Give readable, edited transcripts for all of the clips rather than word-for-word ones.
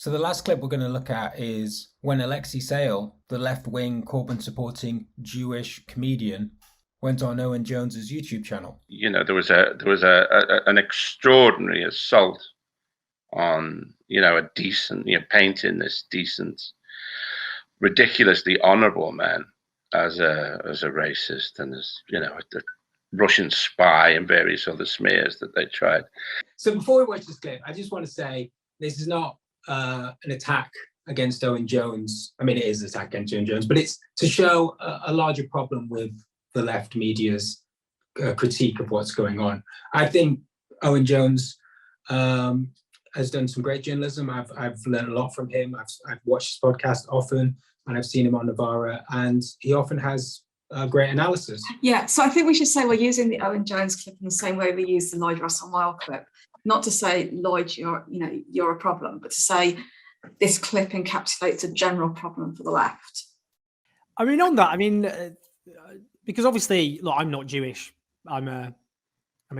So the last clip we're going to look at is when Alexei Sayle, the left-wing Corbyn-supporting Jewish comedian, went on Owen Jones's YouTube channel. You know, there was an extraordinary assault on, a decent, painting this decent, ridiculously honourable man as a racist and as, a Russian spy and various other smears that they tried. So before we watch this clip, I just want to say this is not an attack against Owen Jones. I mean, it is an attack against Owen Jones, but it's to show a larger problem with the left media's critique of what's going on. I think Owen Jones has done some great journalism. I've learned a lot from him. I've watched his podcast often, and I've seen him on Novara, and he often has great analysis. Yeah, so I think we should say we're using the Owen Jones clip in the same way we use the Lloyd Russell Mile clip. Not to say, Lloyd, you're a problem, but to say this clip encapsulates a general problem for the left. I mean, on that, because obviously, look, I'm not Jewish. I'm a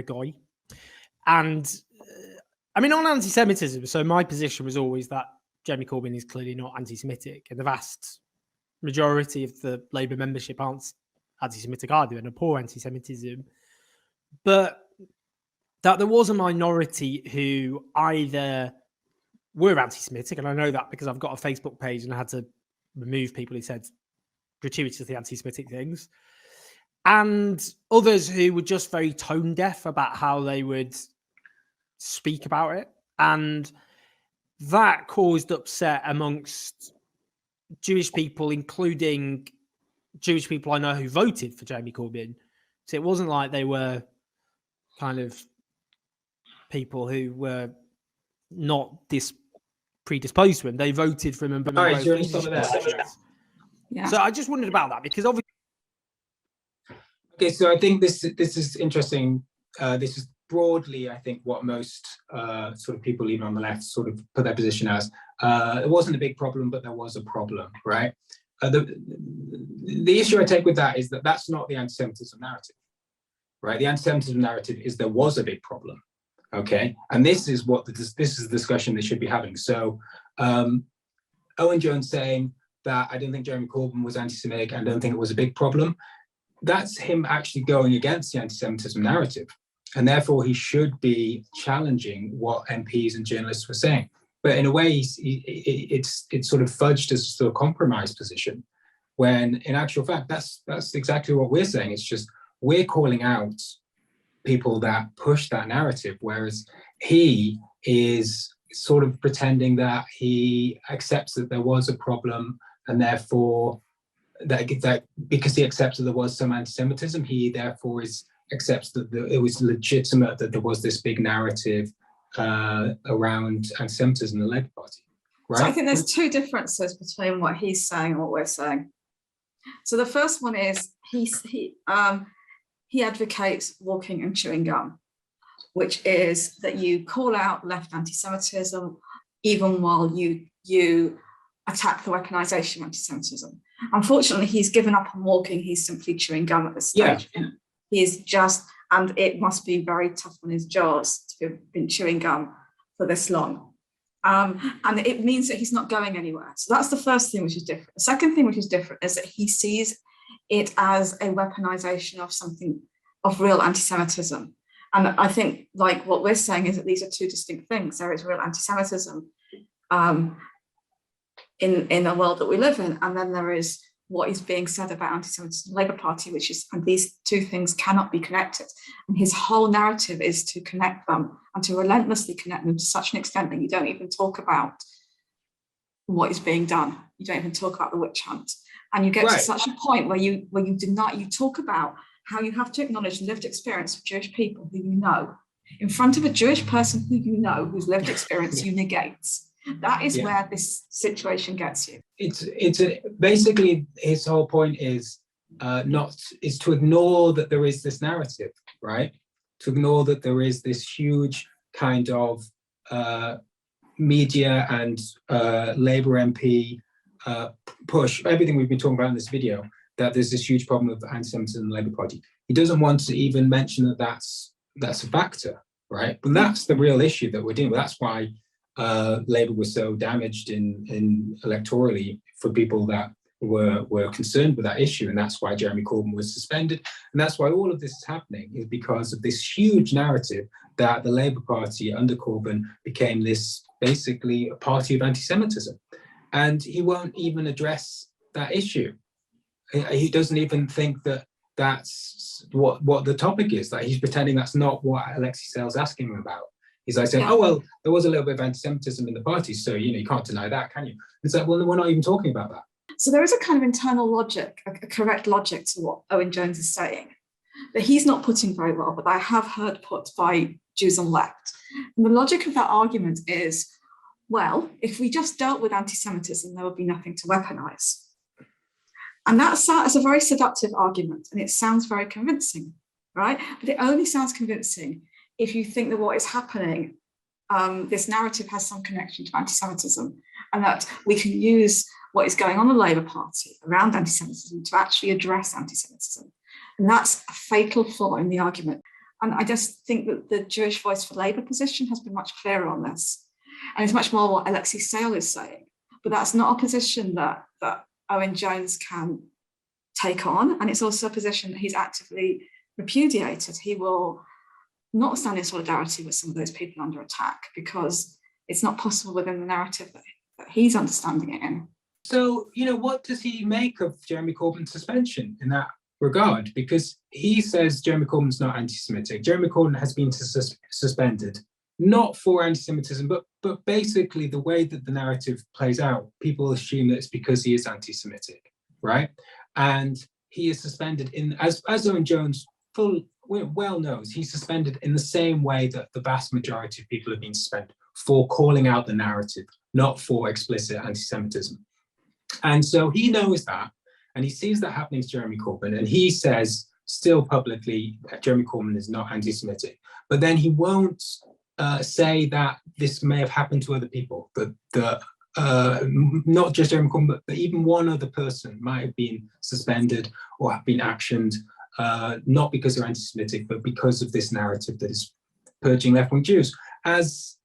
guy, and on anti-Semitism. So my position was always that Jeremy Corbyn is clearly not anti-Semitic, and the vast majority of the Labour membership aren't anti-Semitic either, and abhor anti-Semitism. But that there was a minority who either were anti-Semitic, and I know that because I've got a Facebook page and I had to remove people who said gratuitously anti-Semitic things, and others who were just very tone deaf about how they would speak about it. And that caused upset amongst Jewish people, including Jewish people I know who voted for Jeremy Corbyn. So it wasn't like they were kind of people who were not predisposed to him. They voted for him. And all right, you're some of that. Yeah. So I just wondered about that because obviously. Okay, so I think this is interesting. This is broadly, I think, what most sort of people, even on the left, sort of put their position as. It wasn't a big problem, but there was a problem, right? The issue I take with that is that that's not the anti-Semitism narrative, right? The anti-Semitism narrative is there was a big problem, okay? And this is this is the discussion they should be having. So Owen Jones saying that I don't think Jeremy Corbyn was anti-Semitic and I don't think it was a big problem, that's him actually going against the anti-Semitism narrative. And therefore he should be challenging what MPs and journalists were saying. But in a way, it's sort of fudged as a compromise position, when in actual fact, that's exactly what we're saying. It's just we're calling out people that push that narrative, whereas he is sort of pretending that he accepts that there was a problem, and therefore that because he accepts that there was some anti-Semitism, he therefore accepts that it was legitimate that there was this big narrative around anti-Semitism in the Labour Party, right? So I think there's two differences between what he's saying and what we're saying. So the first one is he advocates walking and chewing gum, which is that you call out left anti-Semitism even while you attack the weaponization of anti-Semitism. Unfortunately, he's given up on walking. He's simply chewing gum at this stage. Yeah. He's just, and it must be very tough on his jaws to have been chewing gum for this long. And it means that he's not going anywhere. So that's the first thing which is different. The second thing which is different is that he sees it as a weaponization of something, of real anti-Semitism. And I think like what we're saying is that these are two distinct things. There is real anti-Semitism in the world that we live in, and then there is what is being said about anti-Semitism in the Labour Party, which is, and these two things cannot be connected. And his whole narrative is to connect them and to relentlessly connect them to such an extent that you don't even talk about what is being done. You don't even talk about the witch hunt. And you get to such a point where you talk about how you have to acknowledge the lived experience of Jewish people who you know. In front of a Jewish person who you know, whose lived experience you negate. That is where this situation gets you. Basically his whole point is to ignore that there is this narrative, right? To ignore that there is this huge kind of media and Labour MP push, everything we've been talking about in this video, that there's this huge problem with anti-Semitism in the Labour Party. He doesn't want to even mention that that's a factor, right? But that's the real issue that we're dealing with. That's why Labour was so damaged in electorally for people that were concerned with that issue, and that's why Jeremy Corbyn was suspended, and that's why all of this is happening, is because of this huge narrative that the Labour Party under Corbyn became this basically a party of anti-Semitism, and he won't even address that issue. He doesn't even think that that's what the topic is. Like, he's pretending that's not what Alexei Sayle's asking him about. He's like saying, oh, well, there was a little bit of anti-Semitism in the party, so, you can't deny that, can you? It's like, well, we're not even talking about that. So there is a kind of internal logic, a correct logic to what Owen Jones is saying, that he's not putting very well, but I have heard put by Jews on the left. And the logic of that argument is, well, if we just dealt with anti-Semitism, there would be nothing to weaponize. And that's a very seductive argument, and it sounds very convincing, right? But it only sounds convincing if you think that what is happening, this narrative has some connection to anti-Semitism, and that we can use what is going on in the Labour Party around anti-Semitism to actually address anti-Semitism. And that's a fatal flaw in the argument. And I just think that the Jewish Voice for Labour position has been much clearer on this. And it's much more what Alexei Sayle is saying. But that's not a position that Owen Jones can take on. And it's also a position that he's actively repudiated. He will not stand in solidarity with some of those people under attack because it's not possible within the narrative that he's understanding it in. So, what does he make of Jeremy Corbyn's suspension in that regard? Because he says Jeremy Corbyn's not anti-Semitic. Jeremy Corbyn has been suspended, not for anti-Semitism, but basically the way that the narrative plays out, people assume that it's because he is anti-Semitic, right? And he is suspended as Owen Jones well knows, he's suspended in the same way that the vast majority of people have been suspended, for calling out the narrative, not for explicit anti-Semitism. And so he knows that, and he sees that happening to Jeremy Corbyn, and he says still publicly that Jeremy Corbyn is not anti-Semitic. But then he won't say that this may have happened to other people, that not just Jeremy Corbyn, but even one other person might have been suspended or have been actioned, not because they're anti-Semitic, but because of this narrative that is purging left-wing Jews. As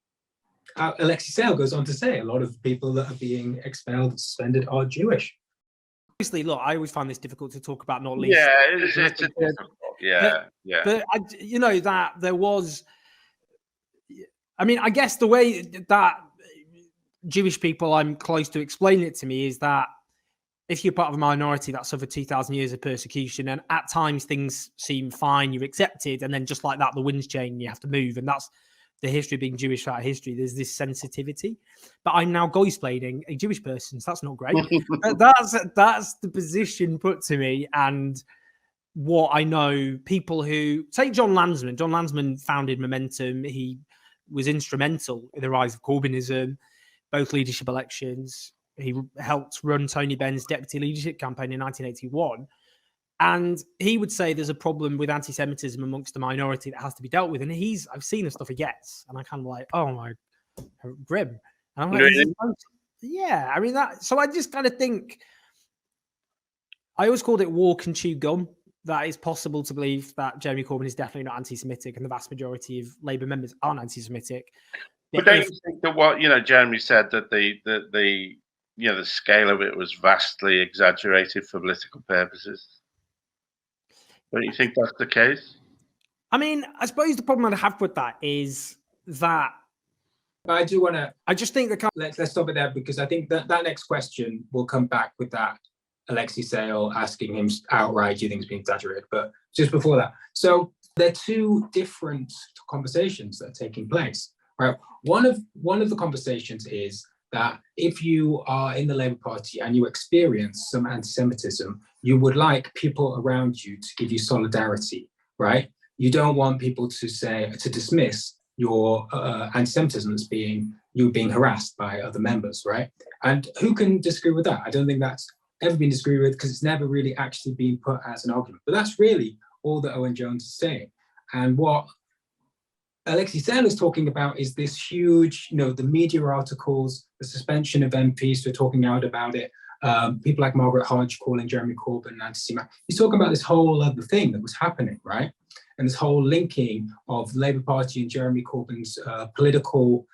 Alexei Sayle goes on to say, a lot of people that are being expelled, suspended, are Jewish. Obviously, look, I always find this difficult to talk about, not least. Yeah, it's difficult. Yeah. But that there was, I mean, I guess the way that Jewish people, I'm close to explaining it to me, is that if you're part of a minority that suffered 2,000 years of persecution, and at times things seem fine, you're accepted, and then just like that, the wind's changed, you have to move, and that's the history of being Jewish throughout history. There's this sensitivity, but I'm now goy-splaining a Jewish person, so that's not great. But that's the position put to me, and what I know people who take John Landsman. John Landsman founded Momentum. He was instrumental in the rise of Corbynism, both leadership elections. He helped run Tony Benn's deputy leadership campaign in 1981. And he would say there's a problem with anti-Semitism amongst the minority that has to be dealt with. And I've seen the stuff he gets, and I kind of like, oh my, grim. And I'm like, really? Yeah, I mean that. So I just kind of think, I always called it walk and chew gum. That it's possible to believe that Jeremy Corbyn is definitely not anti-Semitic, and the vast majority of Labour members aren't anti-Semitic. But don't you think that what Jeremy said, that the scale of it was vastly exaggerated for political purposes? Don't you think that's the case? I mean, I suppose the problem I have with that is that I do want to. I just think that let's stop it there, because I think that next question will come back with that Alexei Sayle asking him outright, do you think it's being exaggerated? But just before that, so there are two different conversations that are taking place, right? One of the conversations is that if you are in the Labour Party and you experience some anti-Semitism, you would like people around you to give you solidarity, right? You don't want people to dismiss your anti-Semitism as being harassed by other members, right? And who can disagree with that? I don't think that's ever been disagreed with, because it's never really actually been put as an argument. But that's really all that Owen Jones is saying. And what Alexei Sayle is talking about is this huge, the media articles, the suspension of MPs who are talking out about it, people like Margaret Hodge calling Jeremy Corbyn an anti-Semite. He's talking about this whole other thing that was happening, right? And this whole linking of the Labour Party and Jeremy Corbyn's political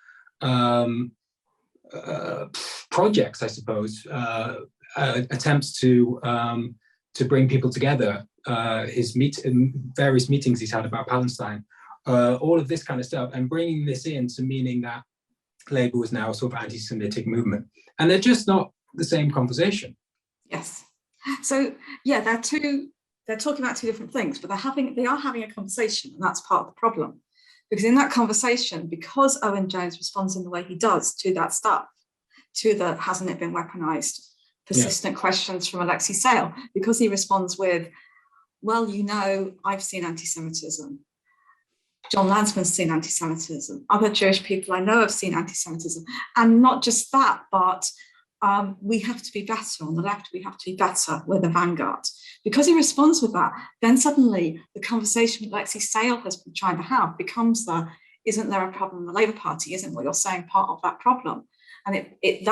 projects, I suppose, attempts to bring people together. Various meetings he's had about Palestine, all of this kind of stuff, and bringing this into meaning that Labour was now a sort of anti-Semitic movement, and they're just not the same conversation. Yes. So yeah, they're talking about two different things, but they are having a conversation, and that's part of the problem. Because in that conversation, because Owen Jones responds in the way he does to that stuff, to the hasn't it been weaponized, persistent questions from Alexei Sayle, because he responds with, well, you know, I've seen anti-Semitism. John Lansman's seen anti-Semitism. Other Jewish people I know have seen anti-Semitism. And not just that, but we have to be better on the left. We have to be better. We're the vanguard. Because he responds with that, then suddenly the conversation Alexei Sayle has been trying to have becomes isn't there a problem in the Labour Party? Isn't what you're saying part of that problem? And it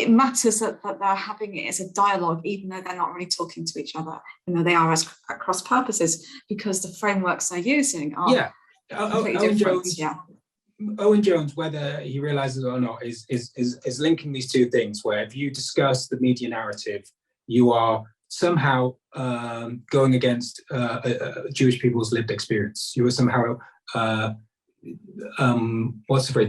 matters that they're having it as a dialogue, even though they're not really talking to each other. You know, they are at cross purposes because the frameworks they're using are completely different. Owen Jones, whether he realizes it or not, is linking these two things, where if you discuss the media narrative, you are somehow going against Jewish people's lived experience. You are somehow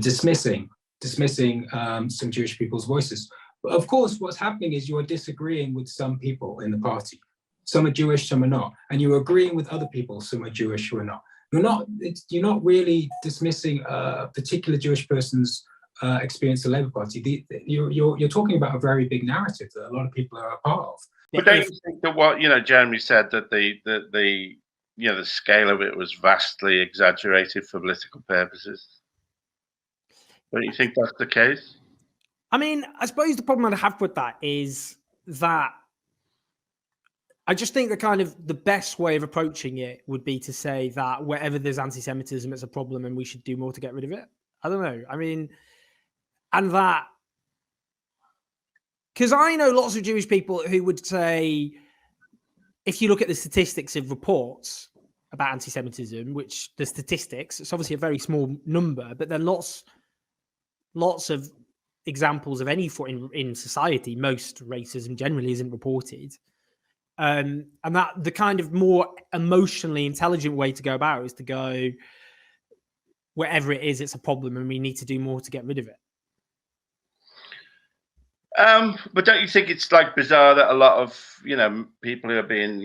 dismissing some Jewish people's voices. But of course, what's happening is you are disagreeing with some people in the party. Some are Jewish, some are not, and you're agreeing with other people. Some are Jewish, who are not. You're not really dismissing a particular Jewish person's experience of the Labour Party. You're talking about a very big narrative that a lot of people are a part of. But don't you think that what Jeremy said, that the scale of it was vastly exaggerated for political purposes? Don't you think that's the case? I mean, I suppose the problem I have with that is that I just think the best way of approaching it would be to say that wherever there's anti-Semitism, it's a problem and we should do more to get rid of it. I don't know. I mean, and that, because I know lots of Jewish people who would say, if you look at the statistics of reports about anti-Semitism, which the statistics, it's obviously a very small number, but there are lots of examples of any in society. Most racism generally isn't reported. And that the kind of more emotionally intelligent way to go about it is to go, wherever it is, it's a problem and we need to do more to get rid of it. But don't you think it's bizarre that a lot of people who are being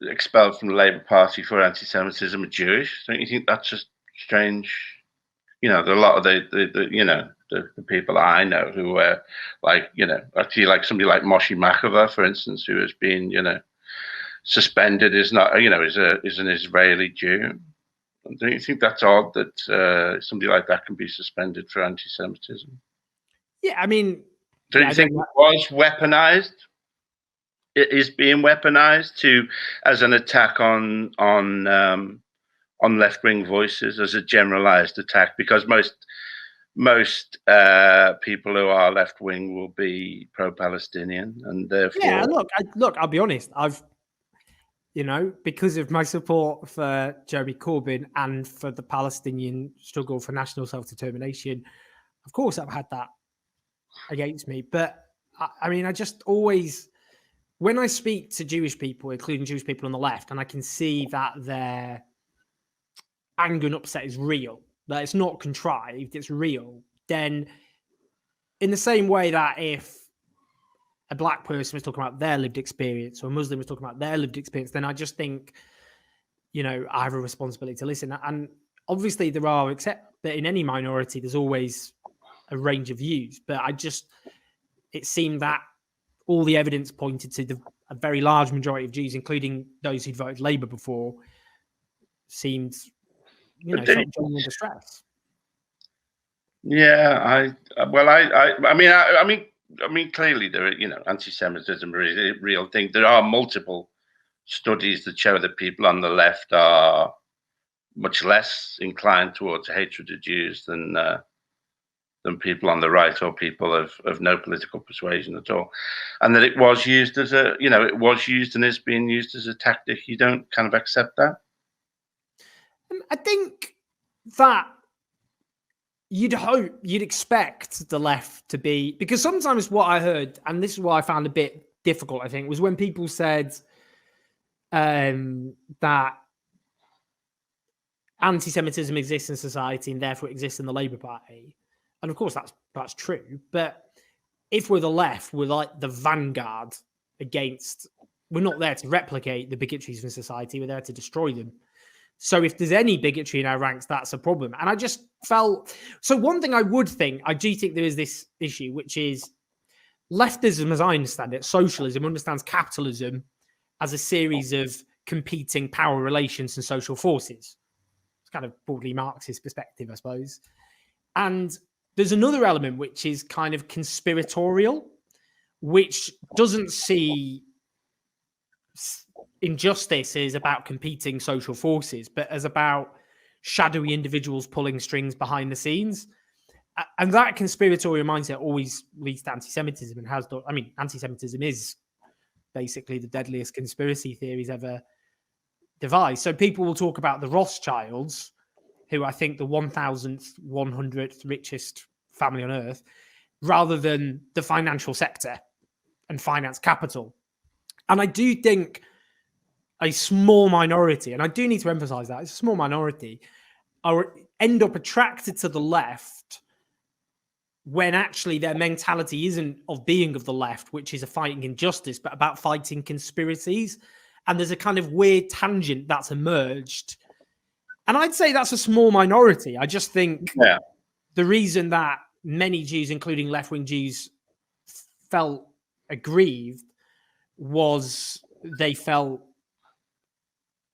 expelled from the Labour Party for anti-Semitism are Jewish? Don't you think that's just strange? A lot of the people I know who were actually somebody like Moshe Machava, for instance, who has been suspended, is not is an Israeli Jew. Don't you think that's odd that somebody like that can be suspended for anti-Semitism? Yeah, I mean, don't you think it was weaponized? It is being weaponized as an attack on left-wing voices, as a generalized attack, because most people who are left-wing will be pro-Palestinian, and therefore, look, I'll be honest, I've because of my support for Jeremy Corbyn and for the Palestinian struggle for national self-determination, of course I've had that against me. But I mean, I just always, when I speak to Jewish people, including Jewish people on the left, and I can see that their anger and upset is real, that it's not contrived, it's real, then in the same way that if a black person was talking about their lived experience or a Muslim was talking about their lived experience, then I just think, I have a responsibility to listen. And obviously there are, except that in any minority, there's always a range of views. But it seemed that all the evidence pointed to a very large majority of Jews, including those who'd voted Labour before, seemed, felt genuine distress. Yeah, I mean, clearly there are, anti-Semitism is a real thing. There are multiple studies that show that people on the left are much less inclined towards hatred of Jews than people on the right, or people of no political persuasion at all, and that it was used as it was used and is being used as a tactic. You don't kind of accept that? I think that you'd expect the left to be, because sometimes what I heard, and this is what I found a bit difficult, I think, was when people said that anti-Semitism exists in society and therefore exists in the Labour Party. And of course that's true. But if we're the left, we're like the vanguard against, we're not there to replicate the bigotries in society, we're there to destroy them. So if there's any bigotry in our ranks, that's a problem. And I just felt, so one thing I would think, I do think there is this issue, which is leftism, as I understand it, socialism understands capitalism as a series of competing power relations and social forces. It's kind of broadly Marxist perspective, I suppose. And there's another element which is kind of conspiratorial, which doesn't see injustice as about competing social forces, but as about shadowy individuals pulling strings behind the scenes. And that conspiratorial mindset always leads to anti-Semitism and has done. I mean, anti-Semitism is basically the deadliest conspiracy theories ever devised. So people will talk about the Rothschilds, who I think the 1,100th richest family on earth, rather than the financial sector and finance capital. And I do think a small minority, and I do need to emphasize that, it's a small minority, end up attracted to the left when actually their mentality isn't of being of the left, which is a fighting injustice, but about fighting conspiracies. And there's a kind of weird tangent that's emerged. And I'd say that's a small minority. I just think the reason that many Jews, including left-wing Jews, felt aggrieved was they felt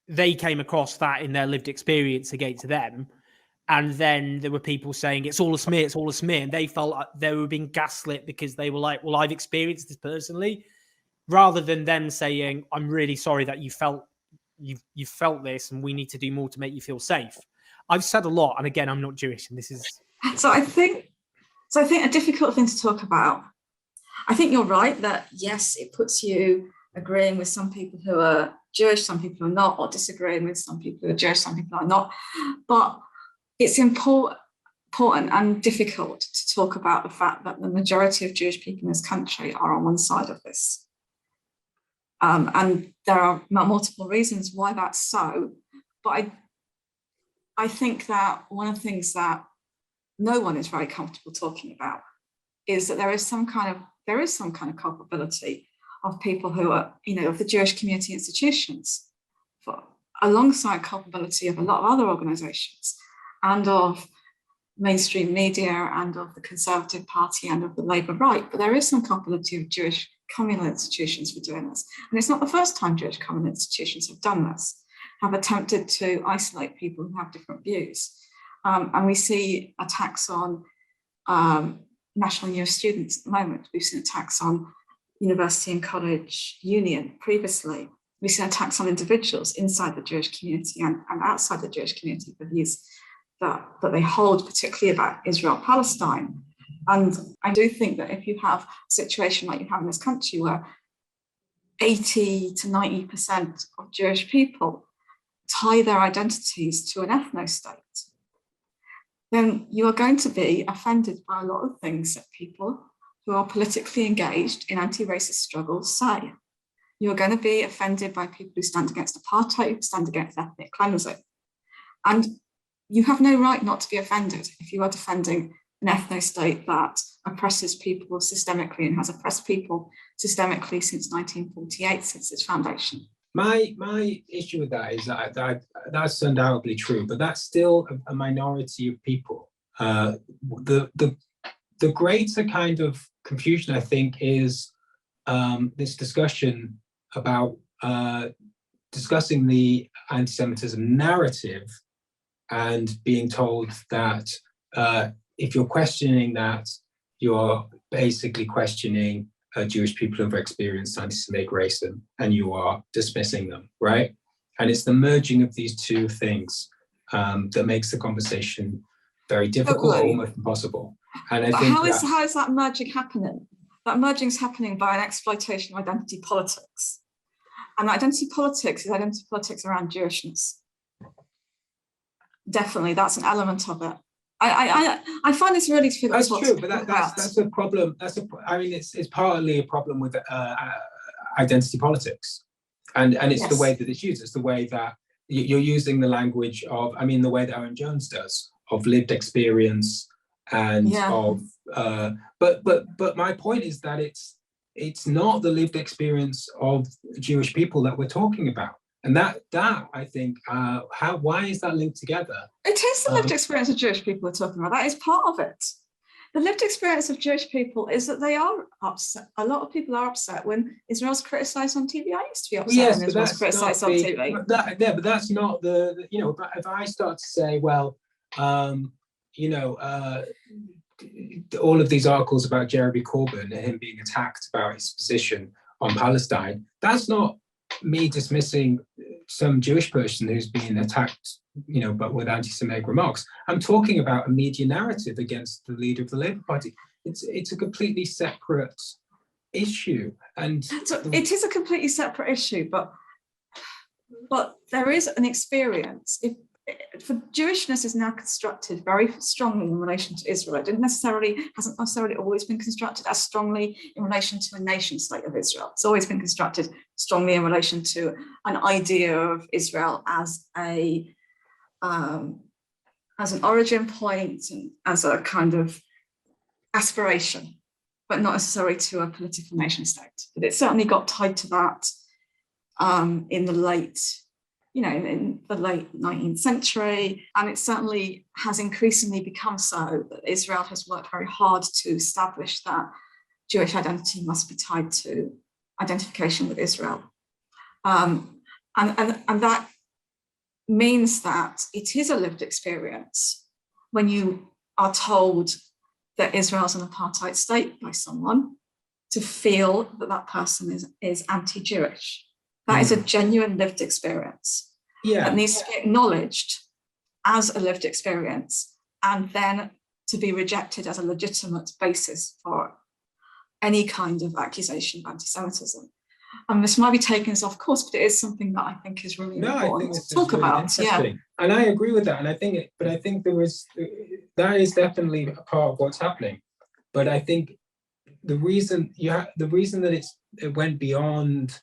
they came across that in their lived experience against them. And then there were people saying, it's all a smear, it's all a smear. And they felt like they were being gaslit because they were like, well, I've experienced this personally, rather than them saying, I'm really sorry that you felt this and we need to do more to make you feel safe. I've said a lot. And again, I'm not Jewish. And this is... So I think a difficult thing to talk about. I think you're right that, yes, it puts you agreeing with some people who are Jewish, some people who are not, or disagreeing with some people who are Jewish, some people are not. But it's important and difficult to talk about the fact that the majority of Jewish people in this country are on one side of this. And there are multiple reasons why that's so. But I think that one of the things that no one is very comfortable talking about is that there is some kind of culpability of people who are, of the Jewish community institutions, alongside culpability of a lot of other organizations and of mainstream media and of the Conservative Party and of the Labour right. But there is some culpability of Jewish communal institutions for doing this. And it's not the first time Jewish communal institutions have done this, have attempted to isolate people who have different views. And we see attacks on national year students at the moment. We've seen attacks on university and college union previously. We've seen attacks on individuals inside the Jewish community and outside the Jewish community for views that they hold, particularly about Israel-Palestine. And I do think that if you have a situation like you have in this country where 80 to 90% of Jewish people tie their identities to an ethno-state, then you are going to be offended by a lot of things that people who are politically engaged in anti-racist struggles say. You're going to be offended by people who stand against apartheid, who stand against ethnic cleansing. And you have no right not to be offended if you are defending an ethno-state that oppresses people systemically and has oppressed people systemically since 1948, since its foundation. My issue with that is that that's undoubtedly true, but that's still a minority of people. The greater kind of confusion, I think, is this discussion about discussing the anti-Semitism narrative and being told that if you're questioning that, you're basically questioning Jewish people who have experienced anti-Semitic racism, and you are dismissing them, right? And it's the merging of these two things that makes the conversation very difficult, or almost impossible. And I think how is that merging happening? That merging is happening by an exploitation of identity politics. And identity politics is identity politics around Jewishness. Definitely, that's an element of it. I find this really difficult. That's true, but that's a problem. I mean, it's partly a problem with identity politics, and it's the way that it's used. It's the way that you're using the language of, I mean, the way that Owen Jones does, of lived experience and of. But my point is that it's not the lived experience of Jewish people that we're talking about. And that I think, why is that linked together? It is the lived experience of Jewish people we're talking about. That is part of it. The lived experience of Jewish people is that they are upset. A lot of people are upset when Israel's criticised on TV. I used to be upset when Israel's criticised on TV. But that's not the, if I start to say, well, all of these articles about Jeremy Corbyn and him being attacked about his position on Palestine, that's not me dismissing some Jewish person who's being attacked, but with anti-Semitic remarks. I'm talking about a media narrative against the leader of the Labour Party. It's a completely separate issue, and it is a completely separate issue. But there is an experience. For Jewishness is now constructed very strongly in relation to Israel. It hasn't necessarily always been constructed as strongly in relation to a nation state of Israel. It's always been constructed strongly in relation to an idea of Israel as an origin point and as a kind of aspiration, but not necessarily to a political nation state. But it certainly got tied to that in the late 19th century, and it certainly has increasingly become so that Israel has worked very hard to establish that Jewish identity must be tied to identification with Israel. And that means that it is a lived experience when you are told that Israel is an apartheid state by someone, to feel that person is anti-Jewish. That is a genuine lived experience that needs to be acknowledged as a lived experience, and then to be rejected as a legitimate basis for any kind of accusation of anti-Semitism. And this might be taken as off course, but it is something that I think is really important to talk about. Yeah, and I agree with that. And I think that is definitely a part of what's happening. But I think the reason that it went beyond.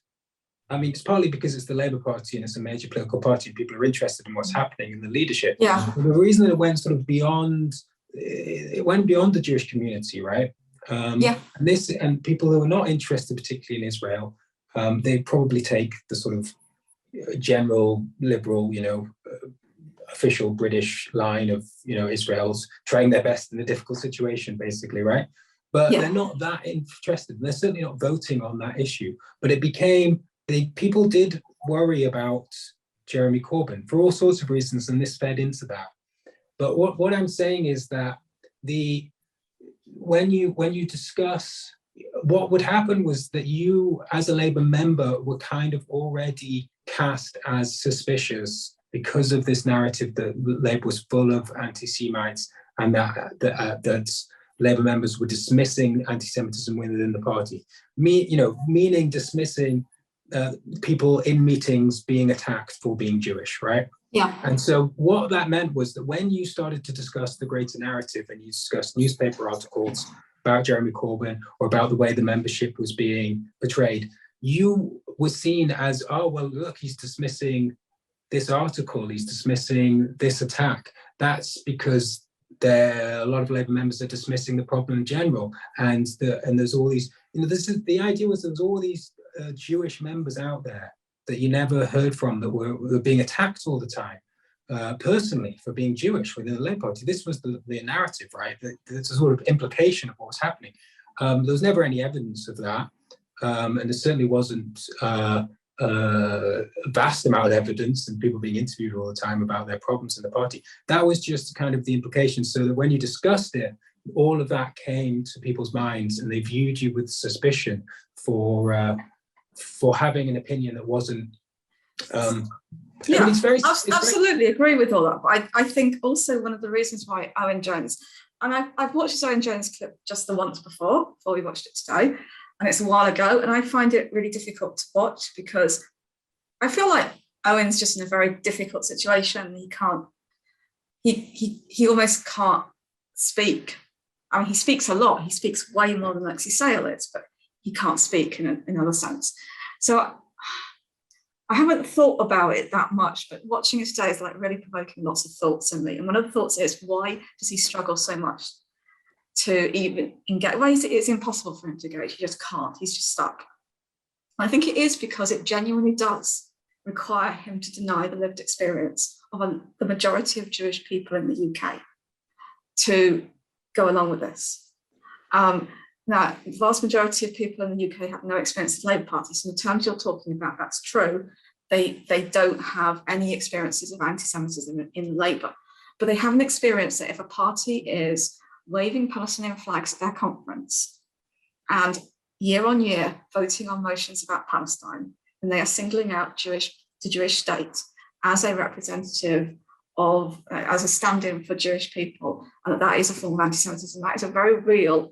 I mean, it's partly because it's the Labour Party and it's a major political party and people are interested in what's happening in the leadership. Yeah. But the reason that it went sort of beyond, it went beyond the Jewish community, right? And people who are not interested particularly in Israel, they probably take the sort of general liberal, official British line of, Israel's trying their best in a difficult situation, basically, right? But they're not that interested. They're certainly not voting on that issue. But it became, people did worry about Jeremy Corbyn for all sorts of reasons, and this fed into that. But what I'm saying is that when you discuss, what would happen was that you, as a Labour member, were kind of already cast as suspicious because of this narrative that Labour was full of anti-Semites, and that Labour members were dismissing anti-Semitism within the party. Meaning dismissing people in meetings being attacked for being Jewish, right? Yeah. And so what that meant was that when you started to discuss the greater narrative and you discussed newspaper articles about Jeremy Corbyn or about the way the membership was being portrayed, you were seen as, oh, well, look, he's dismissing this article, he's dismissing this attack. That's because a lot of Labour members are dismissing the problem in general. And there's all these, the idea was there's all these Jewish members out there that you never heard from that were being attacked all the time, personally, for being Jewish within the Labour Party. This was the narrative, right? There's a sort of implication of what was happening. There was never any evidence of that. And there certainly wasn't a vast amount of evidence and people being interviewed all the time about their problems in the party. That was just kind of the implication, so that when you discussed it, all of that came to people's minds and they viewed you with suspicion for having an opinion that wasn't. Absolutely agree with all that. But I think also one of the reasons why Owen Jones, and I've watched this Owen Jones clip just the once before we watched it today, and it's a while ago, and I find it really difficult to watch because I feel like Owen's just in a very difficult situation. he almost can't speak. I mean, he speaks a lot. He speaks way more than Alexei Sayle is, but he can't speak in another sense. So I haven't thought about it that much, but watching it today is like really provoking lots of thoughts in me. And one of the thoughts is, why does he struggle so much to even engage? Why is it? It's impossible for him to engage. He just can't. He's just stuck. And I think it is because it genuinely does require him to deny the lived experience of the majority of Jewish people in the UK to go along with this. Now, the vast majority of people in the UK have no experience of the Labour Party. So in the terms you're talking about, that's true. They don't have any experiences of anti-Semitism in Labour, but they have an experience that if a party is waving Palestinian flags at their conference and year on year voting on motions about Palestine, and they are singling out the Jewish state as a representative of, as a stand-in for Jewish people, and that is a form of anti-Semitism. That is a very real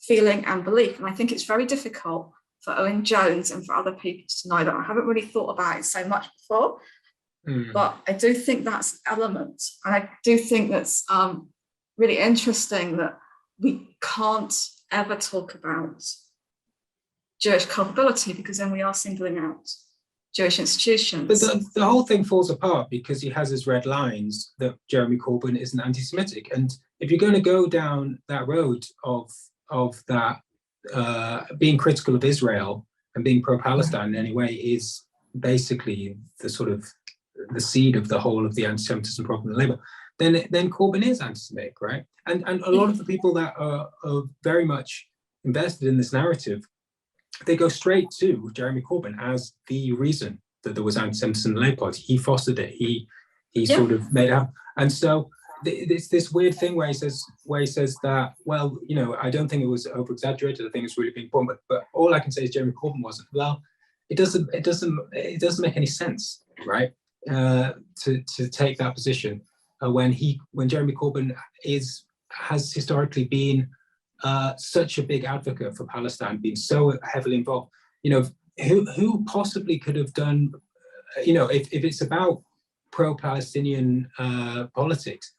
feeling and belief. And I think it's very difficult for Owen Jones and for other people to deny that. I haven't really thought about it so much before, but I do think that's an element. And I do think that's really interesting that we can't ever talk about Jewish culpability, because then we are singling out Jewish institutions. But the whole thing falls apart because he has his red lines that Jeremy Corbyn isn't anti-Semitic. And if you're going to go down that road of that being critical of Israel and being pro-Palestine in any way is basically the sort of the seed of the whole of the anti-Semitism problem in Labour, then Corbyn is anti-Semitic, right? And a lot of the people that are very much invested in this narrative, they go straight to Jeremy Corbyn as the reason that there was anti-Semitism in the Labour Party. He fostered it. He sort of made it happen. And so it's this weird thing where he says that, well, you know, I don't think it was over-exaggerated. I think it's really big problem. But all I can say is Jeremy Corbyn wasn't. Well, it doesn't make any sense, right? To take that position when Jeremy Corbyn has historically been such a big advocate for Palestine, been so heavily involved. You know, who possibly could have done, you know, if it's about pro-Palestinian politics,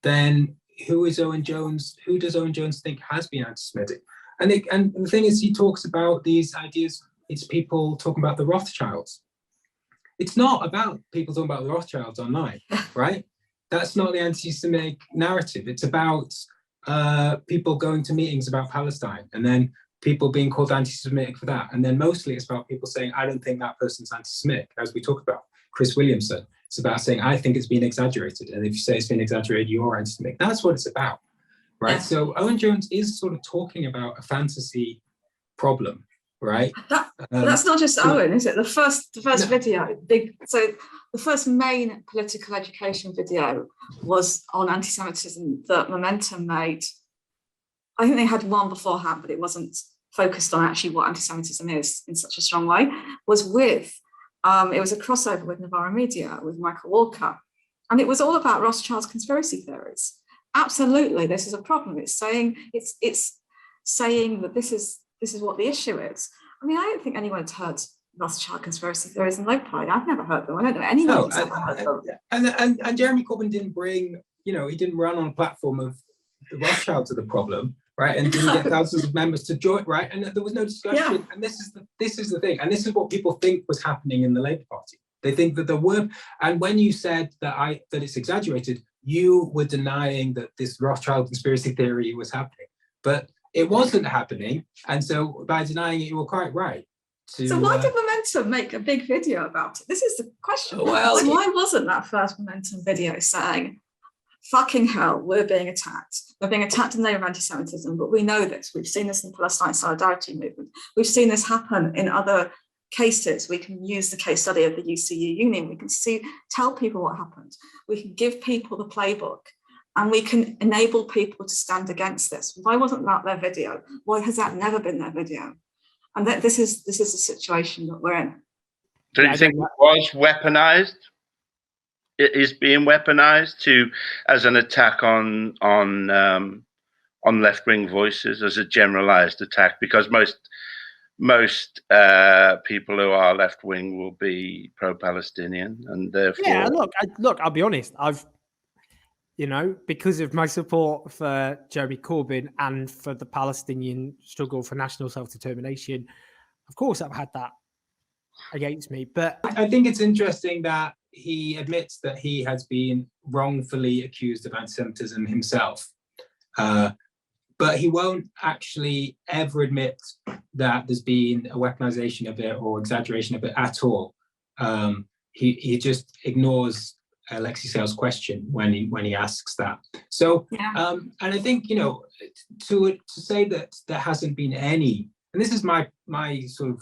then who is Owen Jones? Who does Owen Jones think has been anti-Semitic? And the thing is, he talks about these ideas. It's people talking about the Rothschilds. It's not about people talking about the Rothschilds online, right? That's not the anti-Semitic narrative. It's about people going to meetings about Palestine and then people being called anti-Semitic for that. And then mostly it's about people saying, I don't think that person's anti-Semitic, as we talked about. Chris Williamson, it's about saying, I think it's been exaggerated. And if you say it's been exaggerated, you're anti-Semitic. That's what it's about, right? Yeah. So Owen Jones is sort of talking about a fantasy problem, right? That's not just Owen, is it? The first video, so the first main political education video was on anti-Semitism that Momentum made. I think they had one beforehand, but it wasn't focused on actually what anti-Semitism is in such a strong way, was with, it was a crossover with Novara Media, with Michael Walker. And it was all about Rothschild's conspiracy theories. Absolutely, this is a problem. It's saying that this is what the issue is. I mean, I don't think anyone's heard Rothschild conspiracy theories in Labour Party. I've never heard them. I don't know anyone who's ever heard them. And Jeremy Corbyn didn't bring, you know, he didn't run on a platform of the Rothschilds are the problem, right? And didn't get thousands of members to join, right? And there was no discussion. Yeah. And this is the thing. And this is what people think was happening in the Labour Party. They think that there were, and when you said that it's exaggerated, you were denying that this Rothschild conspiracy theory was happening. But it wasn't happening, and so by denying it, you were quite right. So why did Momentum make a big video about it? This is the question. Well, why wasn't that first Momentum video saying, fucking hell, we're being attacked. We're being attacked in the name of anti-Semitism, but we know this. We've seen this in the Palestine Solidarity Movement. We've seen this happen in other cases. We can use the case study of the UCU Union. We can tell people what happened. We can give people the playbook. And we can enable people to stand against this. Why wasn't that their video? Why has that never been their video? And that this is the situation that we're in. Do you think it was weaponized? It is being weaponized as an attack on left-wing voices, as a generalized attack, because most people who are left-wing will be pro-Palestinian, and therefore. Yeah, look. I'll be honest. you know, because of my support for Jeremy Corbyn and for the Palestinian struggle for national self-determination, of course I've had that against me. But I think it's interesting that he admits that he has been wrongfully accused of anti-Semitism himself. But he won't actually ever admit that there's been a weaponization of it or exaggeration of it at all. He just ignores Alexei Sayle's question when he asks that. So, and I think, you know, to say that there hasn't been any, and this is my sort of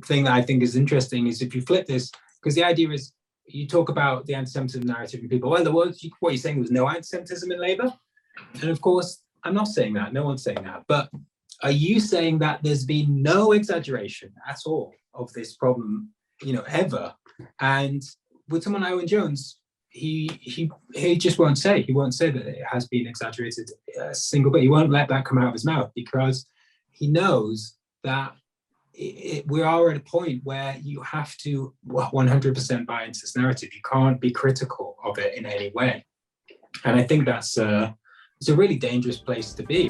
thing that I think is interesting, is if you flip this, because the idea is you talk about the anti-Semitism narrative and people, well, what you're saying was no anti-Semitism in Labour, and of course I'm not saying that. No one's saying that. But are you saying that there's been no exaggeration at all of this problem, you know, ever? And with someone like Owen Jones, he just won't say. He won't say that it has been exaggerated a single bit. He won't let that come out of his mouth, because he knows that we are at a point where you have to 100% buy into this narrative. You can't be critical of it in any way. And I think that's it's a really dangerous place to be.